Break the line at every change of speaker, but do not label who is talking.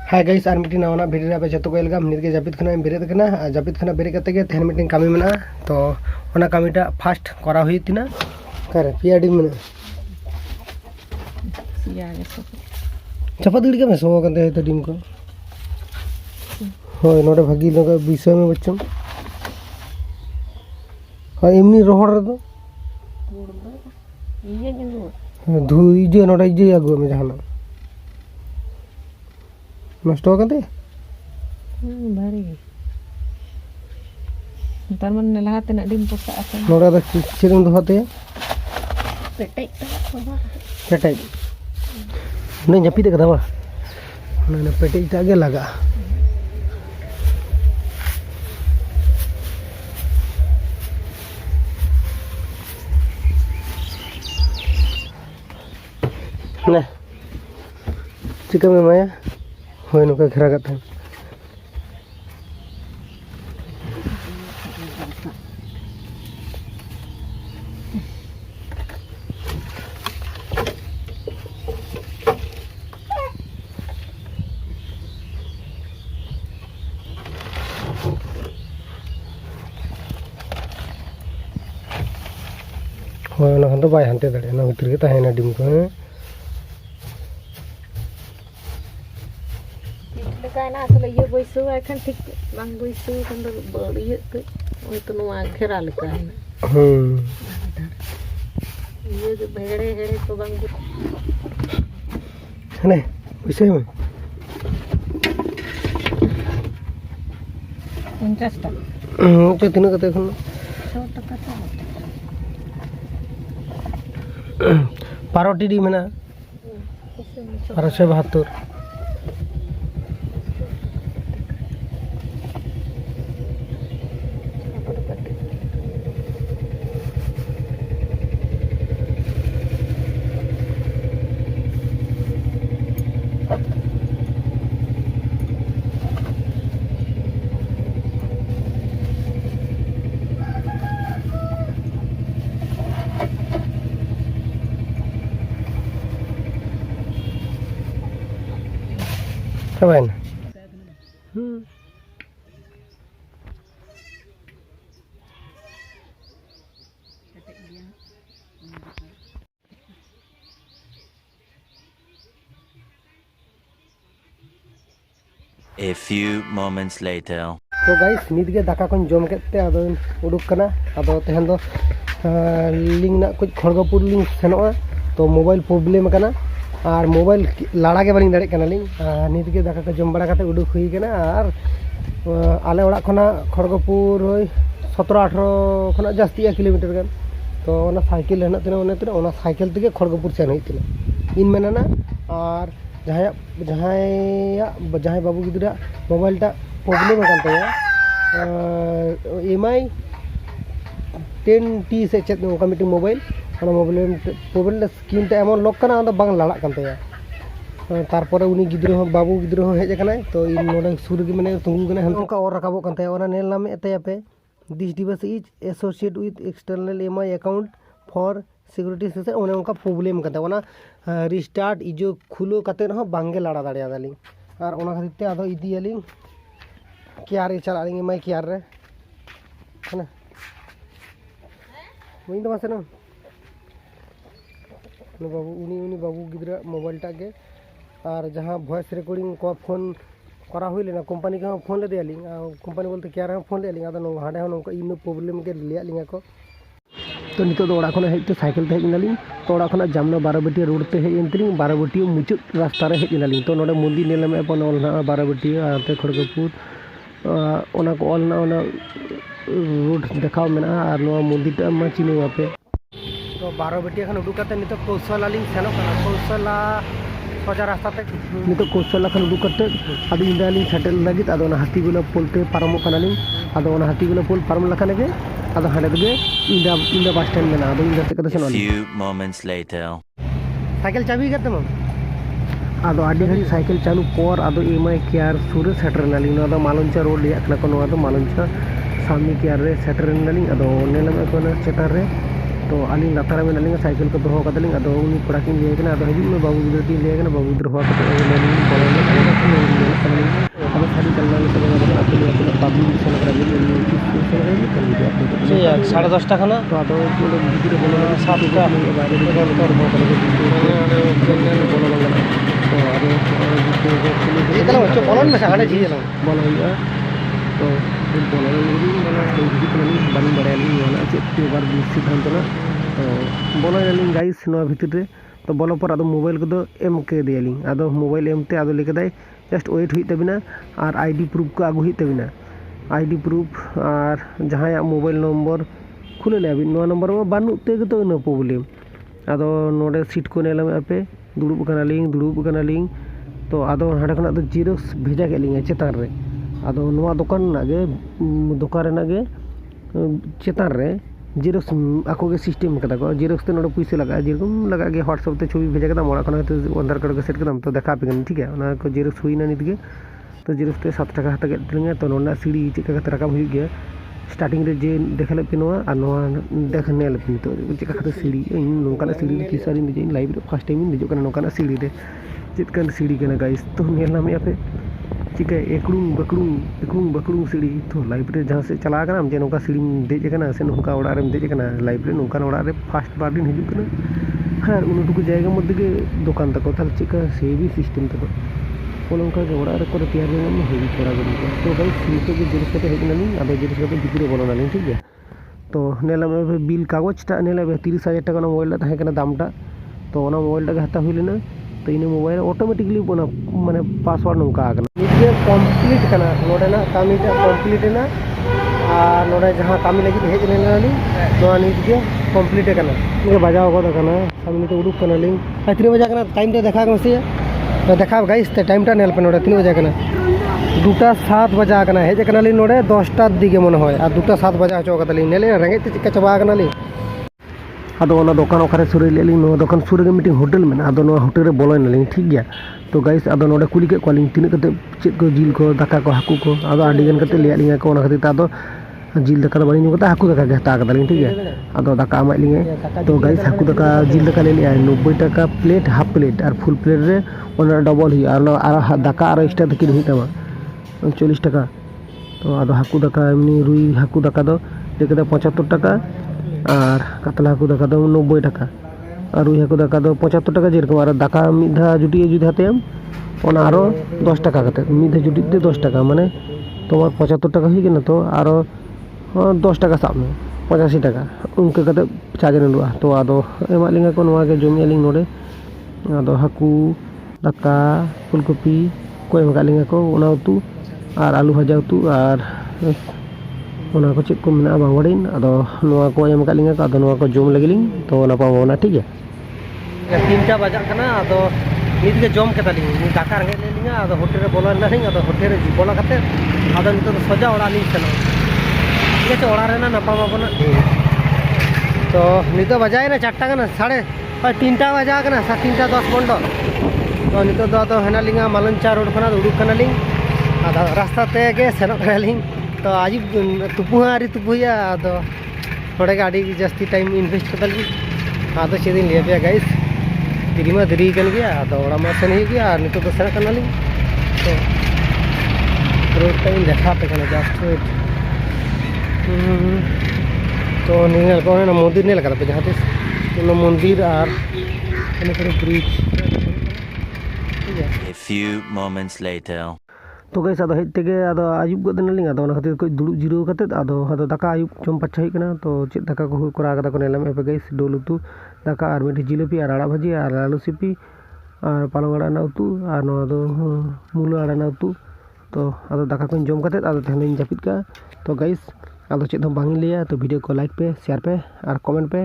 Hi guys are मिट्टी नवा video रे जतो को वेलकम नित के जापित खना बेरेद कना जापित खना बेरे कते के तेहन मिटिंग कामी मेना तो ओना कामीटा फास्ट करा हुई तिना करे पियाडी मेना सिया गे चपा दिड़ के सो कंते तो डिम को होय नोडे भागी लगा विषय में बच्चों हां एमनी रोहड़ रे दो इजे जंगो धुई जे नोडे जे आगो में जहाना नष्ट हो गए भारी नतार मन लाहाते ना डिम पोसा आते नोड़ा दा चिरंग दोहते पेटाई ने जपी दे कदा बा ने पेटाई टागे लगा ने चिकन में माया होय नुका खरा करते हैं होय ना तो बाय हंते दड़े ना भीतर के ताहेना डिम को
ना असले ये बैसो एखन ठीक बांग बैसो कन ये ओय तो नवा घेरा लका है ये जो भेड़े हेड़े तो बांग
ने विषय में
50 टा
तो तीन कते खन
100 टका तो
12 टी डी मेना 1272 Kawan.
A few moments later.
तो गाइस नित के दाका को जम केते आदो उडुक कना आदो तेहन दो लिंक ना कुछ खड़गपुर लिंक सेनोआ तो मोबाइल प्रॉब्लम कना और मोबाइल लाड़ा के बालिंग दाड़े कना लिंग नित के दाका को जम बड़ा काते उडुक हुई कना और आले ओड़ा खना खड़गपुर 17-18 खना जास्ती किलोमीटर गन तो ओना साइकिल हेना तिना ओना साइकिल तेगे खड़गपुर सेन हुई तिना इन मेना और जहां बाबू गिदरा मोबाइल टा प्रॉब्लम कान तया एमआई 10T से चेत नोका मीटिंग मोबाइल मोबाइल स्क्रीन टा एमन लॉक कना बांग लाड़ा कान तया तारपरे उनी गिदरा बाबू गिदरा हेज कना तो इन नोडे सुर गे माने तुंगु कना हमका और रकाबो कान तया ओना नेल नाम एतया पे this device is associated with external MI account for security से ओने उनका प्रॉब्लम करता ओना रिस्टार्ट इजो खुलो कते रहो बांगे लाड़ा दाड़िया दाली और ओना खातिर ते आदो इदियाली केयार रे चला लिंग माय केयार रे ना वही तो मासे ना बाबू उनी बाबू गिदरा मोबाइल टागे और जहां वॉइस रिकॉर्डिंग को फोन करा हुई लेना कंपनी के फोन ले दियाली कंपनी बोलते केयार फोन ले लिंग आदो नो हाडे हो नको इन प्रॉब्लम के लिया लिंगा को तो नितो दो ओड़ा खना हेज तो साइकिल ते हेजनाली तो ओड़ा खना जामना 12 बटिया रोड ते हेज एंतरी 12 बटिया मुचुत रास्ता रे हेजनाली तो नोडे मंदिर नेला में अपन ऑल ना 12 बटिया आते खड़गपुर ओना को ऑल ना ओना रोड देखाव मेना और नो मंदिर ता मा चिने वापे तो 12 बटिया खन उडुक काते नितो कौशला लिंग सेनो कना कौशला सोजा रास्ता ते नितो कौशला खन उडुक काते आदि इंदाली सेटल लागित आदो ना हाथीगुला पोलते पारमो कनाली आदो ना हाथीगुला पोल पारम लखाने के आदो हाडे दगे इंदा बस स्टैंड में ना आदो इंदा ते कते सेनो
Few moments later.
साइकिल चाबी करते मम आदो आडी घड़ी साइकिल चालू पर आदो एमआई केयार सुर सेटर नाली ना आदो मालंचा रोड लिया कना को आदो मालंचा सामने केयार रे सेटर नाली आदो नेला में को चेतार रे तो तो अली लातार में अली साइकिल को दोहो कदलिंग अदो उनी कोड़ा किन लिए कना अदो हिजुम में बाबू गिद्रा किन लिए कना बाबू गिद्रा हुआ कते लेनी बोलो में अदो सारी चलना में सब अदो अपने अपने पब्लिक से लग रहा है ये कर लिया
से 10:30 টাকা না
तो अदो बोलो गिद्रा बोलो 7 का बारे में बोलो तो अदो
ये चलो बच्चों बोलो ना सागड़े जी चलो
बोलो या तो बोलो लगी माना हिदी कनाली बानी बड़ाली माना चेत बार सिद्धांत ना तो बोलो यालिंग गाइस नवा भितर रे तो बोलो पर आदो मोबाइल को एम के दियालिंग आदो मोबाइल एम ते आदो लेके जस्ट वेट हुई तबिना और आईडी प्रूफ को आगु हुई तबिना आईडी प्रूफ और जहां मोबाइल नंबर खुले ले अभी नवा नंबर में बानु ते तो नो प्रॉब्लम आदो नोडे सीट को नेला में पे दुड़ुब कनालिंग तो आदो हाडे खना दो जीरोक्स भेजा के लिंग चेतान रे आदो नवा दुकान नागे चेतान रे जीरोक्स आको के सिस्टम कदा को जीरोक्स ते नोडे पैसे लगा जेरकम लगा के व्हाट्सएप ते छवि भेजा कदा मोड़ा खना तो आधार कार्ड को सेट कदम तो देखा पे ठीक है ना को जीरोक्स हुई ना नित के तो जीरोक्स ते 7 टाका हता के दिलेंगे तो नोना सीढ़ी चेक का रकाब हुई गया स्टार्टिंग रे जे देखले पे नोआ आ नोआ देख नेल पे तो चेक का सीढ़ी नोका सीढ़ी तीसरी दिन लाइव रे फर्स्ट टाइम दिजो कना नोका सीढ़ी रे चितकन सीढ़ी कना गाइस तो नेला में पे चिका एकड़ू बकड़ू सीढ़ी तो लाइव रे जहां से चला कना जे नोका सीढ़ी देज कना से नोका ओड़ा रे देज कना लाइव रे नोका ओड़ा रे फर्स्ट बार दिन हिजु कना हार उनुटुकु जायगा मध्य के दुकान तक ताल चिका सेवी सिस्टम तक पोलंका के ओड़ा रे को तैयार में हेवी थोड़ा गनी तो गाइस नीचे के जिनिस को हेजनाली आदो जिनिस को भितरे बोलनाली ठीक है तो नेला में बिल कागज टा नेला 30,000 टाका मोबाइल ताहे कना दामटा तो ओना मोबाइल टा हता हुई लेना तो इन मोबाइल ऑटोमेटिकली बना माने पासवर्ड नोका आगना निजे कंप्लीट कना नोडे ना कामी टा कंप्लीट ना आ नोडे जहां कामी लगी हेज लेनाली तो निजे कंप्लीट कना ये बजाओ को कना सामने तो उडुक कना लिंग 3 बजे कना टाइम तो देखा कमसे तो देखा गाइस ते टाइम टा नेल पे नोडे 3 बजे कना 2:07 बजा कना हेज कना लिंग नोडे 10टा दिगे मन होय आ 2:07 बजा चो कतली नेले रेंगे ते चिका चबा कना लिंग आदो ओना दुकान ओखारे सुरे लेलिंग नो दुकान सुरे मीटिंग होटल में आदो नो होटल रे बोलनालिंग ठीक गया तो गाइस आदो नोडे कुली के क्वालिंग तीन कते चेक को जिल को दाका को हाकू को आदो आडी गन कते लिया को ओना खातिर आदो जिल दाका बानी नु कता हाकू दाका गहता कदालिंग ठीक है आदो दाका आमा लिंगे तो गाइस हाकू दाका जिल दाका ले लिया 90 टाका प्लेट हाफ प्लेट और फुल प्लेट रे ओना डबल ही और दाका और एक्स्ट्रा तक ही तमा 40 टाका तो आदो हाकू दाका एमनी रुई हाकू दाका दो लेके 75 टाका और कातला हाकू दाका दो 90 टाका और रुई हाकू दाका दो 75 टाका जेरकम और दाका मिधा जुटी जुटी हातेम ओना आरो 10 टाका कते मिधा जुटी दे 10 टाका माने तोमार 75 टाका ही गना तो आरो 10 टाका साब में 85 टाका उनके कते चार्ज नडुआ तो आदो एमा लिंगा को नवा के जोमी लिंग नोडे आदो हाकू दाका फुलकपी को एम लिंगा को ओना उतु और आलू भाजा उतु और ओना को चेक को मेना बावड़िन आदो नवा को एम लिंगा को आदो नवा को जोम लगिलिंग तो ना पावना ठीक है 3टा बजा कना आदो नीत के जोम केतालिंग दाका रंगे लेलिंगा आदो होटल रे बोला नालिंग आदो होटल रे बोला कते आदो नितो सजा ओड़ा लिंग चलो ठीक है ओड़ा रे ना नपा बाबना तो नितो बजाय ना 4टा कना 3टा बजा कना 3:10 बंडो तो नितो दो आदो हेनालिंगा मालंचा रोड खना उडुक कनालिंग आदो रास्ता ते के सेनो कनालिंग तो आज तुपुहारी तुपुया आदो थोड़े गाड़ी जस्ती टाइम इन्वेस्ट कतली आदो सेदिन लिया पे गाइस दिरीमा दिरी कन गया आदो ओड़ा मा सेन ही गया नितो तो सेन कनालिंग तो रोड टाइम देखा पे कना जस्ट वेट तो नील को ना मंदिर नेल करा पे जहां पे मंदिर और ब्रिज ठीक है
A few moments later.
तो गैस आदो हेज तेगे आदो आयुब गदनालिंग आदो ओना खातिर कोई दुड़ुब जिरो कते आदो दाका आयुब जम पाछा ही कना तो चेक दाका को करा कदा को नेलाम पे गैस डोल उतु दाका और मिठी जिलेपी और आड़ा भाजी और आलू सिपी और पालंग आड़ा ना उतु और नो दो मुलो आड़ा ना उतु तो आदो दाका को जम कते आदो तेहन जापित का तो गैस आदो चेक हम बांगी लिया तो वीडियो को लाइक पे शेयर पे और कमेंट पे